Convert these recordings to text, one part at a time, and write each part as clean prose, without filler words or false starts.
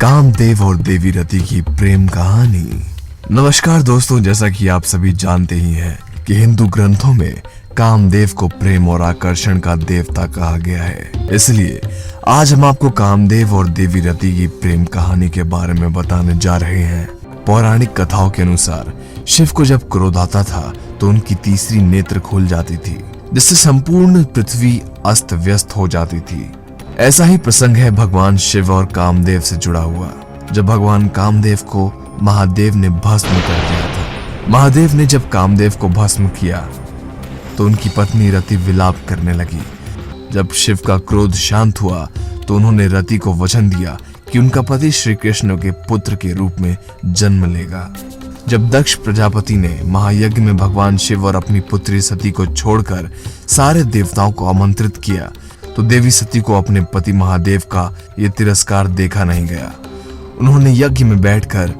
कामदेव और देवी रति की प्रेम कहानी। नमस्कार दोस्तों, जैसा कि आप सभी जानते ही हैं कि हिंदू ग्रंथों में कामदेव को प्रेम और आकर्षण का देवता कहा गया है। इसलिए आज हम आपको कामदेव और देवी रति की प्रेम कहानी के बारे में बताने जा रहे हैं। पौराणिक कथाओं के अनुसार शिव को जब क्रोध आता था तो उनकी तीसरी नेत्र खुल जाती थी, जिससे संपूर्ण पृथ्वी अस्त व्यस्त हो जाती थी। ऐसा ही प्रसंग है भगवान शिव और कामदेव से जुड़ा हुआ। जब भगवान कामदेव को महादेव ने भस्म कर दिया था। महादेव ने जब कामदेव को भस्म किया तो उनकी पत्नी रति विलाप करने लगी। जब शिव का क्रोध शांत हुआ तो उन्होंने रति को वचन दिया कि उनका पति श्री कृष्ण के पुत्र के रूप में जन्म लेगा। जब दक्ष प्रजापति ने महायज्ञ में भगवान शिव और अपनी पुत्री सती को छोड़कर सारे देवताओं को आमंत्रित किया तो देवी सती को अपने पति महादेव का ये तिरस्कार देखा नहीं गया। उन्होंने यज्ञ में बैठकर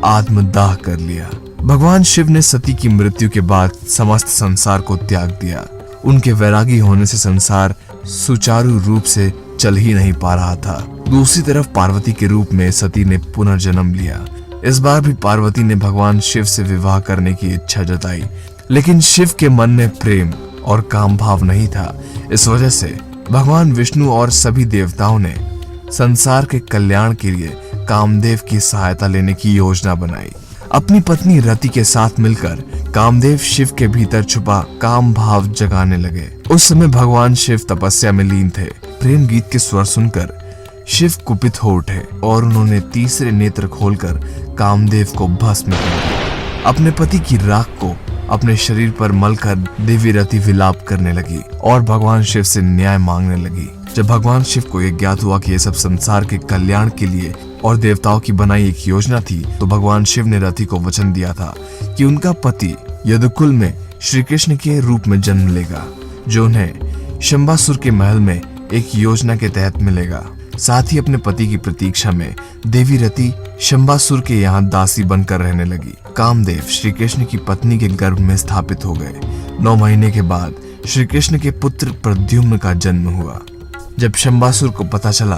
आत्मदाह कर लिया। भगवान शिव ने सती की मृत्यु के बाद समस्त संसार को त्याग दिया। उनके वैरागी होने से संसार सुचारू रूप से चल ही नहीं पा रहा था। दूसरी तरफ पार्वती के रूप में सती ने पुनर्जन्म लिया। इस बार भी पार्वती ने भगवान शिव से विवाह करने की इच्छा जताई, लेकिन शिव के मन में प्रेम और काम भाव नहीं था। इस वजह से भगवान विष्णु और सभी देवताओं ने संसार के कल्याण के लिए कामदेव की सहायता लेने की योजना बनाई। अपनी पत्नी रति के साथ मिलकर कामदेव शिव के भीतर छुपा काम भाव जगाने लगे। उस समय भगवान शिव तपस्या में लीन थे। प्रेम गीत के स्वर सुनकर शिव कुपित हो उठे और उन्होंने तीसरे नेत्र खोलकर कामदेव को भस्म कर दिया। अपने पति की राख को अपने शरीर पर मलकर देवी रति विलाप करने लगी और भगवान शिव से न्याय मांगने लगी। जब भगवान शिव को यह ज्ञात हुआ कि यह सब संसार के कल्याण के लिए और देवताओं की बनाई एक योजना थी, तो भगवान शिव ने रति को वचन दिया था कि उनका पति यदुकुल में श्री कृष्ण के रूप में जन्म लेगा, जो उन्हें शंबासुर के महल में एक योजना के तहत मिलेगा। साथ ही अपने पति की प्रतीक्षा में देवी रति शंबासुर के यहाँ दासी बनकर रहने लगी। कामदेव श्री कृष्ण की पत्नी के गर्भ में स्थापित हो गए। 9 महीने के बाद श्री कृष्ण के पुत्र प्रद्युम्न का जन्म हुआ। जब शंबासुर को पता चला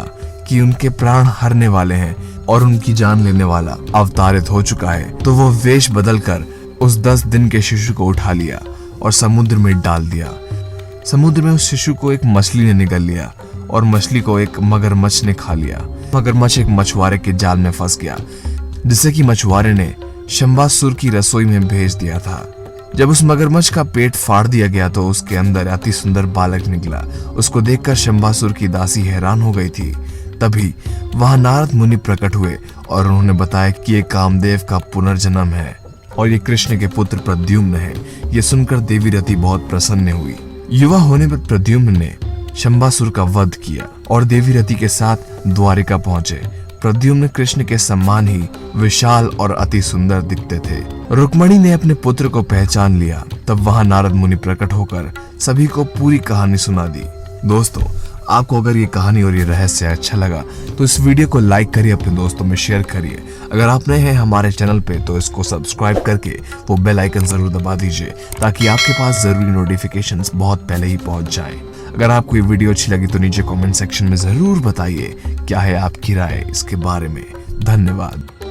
कि उनके प्राण हरने वाले हैं और उनकी जान लेने वाला अवतारित हो चुका है, तो वो वेश बदलकर उस 10 दिन के शिशु को उठा लिया और समुद्र में डाल दिया। समुद्र में उस शिशु को एक मछली ने निगल लिया और मछली को एक मगरमच्छ ने खा लिया। मगरमच्छ एक मछुआरे के जाल में फंस गया, जिसे कि मछुआरे ने शंबासुर की रसोई में भेज दिया था। जब उस मगरमच्छ का पेट फाड़ दिया गया तो उसके अंदर अति सुंदर बालक निकला। उसको देखकर शंबासुर की दासी हैरान हो गई थी। तभी वहां नारद मुनि प्रकट हुए और उन्होंने बताया कि ये कामदेव का पुनर्जन्म है और ये कृष्ण के पुत्र प्रद्युम्न है। ये सुनकर देवी रति बहुत प्रसन्न हुई। युवा होने पर प्रद्युम्न ने शंबासुर का वध किया और देवी रति के साथ द्वारिका पहुंचे। प्रद्युम्न कृष्ण के समान ही विशाल और अति सुंदर दिखते थे। रुक्मणी ने अपने पुत्र को पहचान लिया। तब वहां नारद मुनि प्रकट होकर सभी को पूरी कहानी सुना दी। दोस्तों, आपको अगर ये कहानी और ये रहस्य अच्छा लगा तो इस वीडियो को लाइक करिए, अपने दोस्तों में शेयर करिए। अगर आप नए हैं हमारे चैनल पे तो इसको सब्सक्राइब करके वो बेल आइकन जरूर दबा दीजिए, ताकि आपके पास जरूरी नोटिफिकेशंस बहुत पहले ही पहुंच जाएं। अगर आपको ये वीडियो अच्छी लगी तो नीचे कमेंट सेक्शन में जरूर बताइए क्या है आपकी राय इसके बारे में। धन्यवाद।